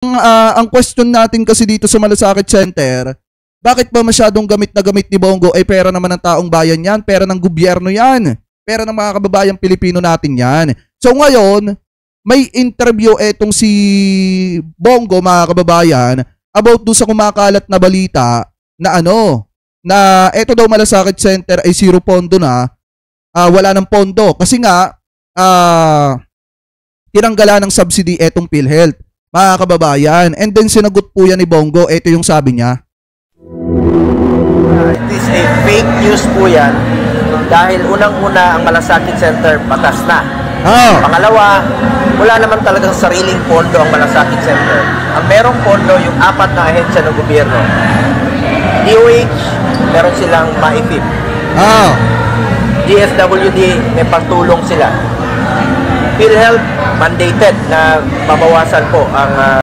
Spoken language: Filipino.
Ang question natin kasi dito sa Malasakit Center, bakit ba masyadong gamit na gamit ni Bongo? Eh, pera naman ng taong bayan yan, pera ng gobyerno yan, pera ng mga kababayang Pilipino natin yan. So ngayon, may interview etong si Bongo, mga kababayan, about do sa kumakalat na balita na na eto daw Malasakit Center ay zero pondo na, wala ng pondo. Kasi nga, tinanggalan ng subsidy etong PhilHealth, mga kababayan. And then sinagot po yan ni Bongo, eto yung sabi niya. It is a fake news po yan dahil unang-una ang Malasakit Center batas na. Pangalawa, wala naman talagang sariling pondo ang Malasakit Center. Ang merong pondo yung 4 na ahensya ng gobyerno. DOH, meron silang MAIFIP. DSWD, may pagtulong sila. PhilHealth, mandated na babawasan po ang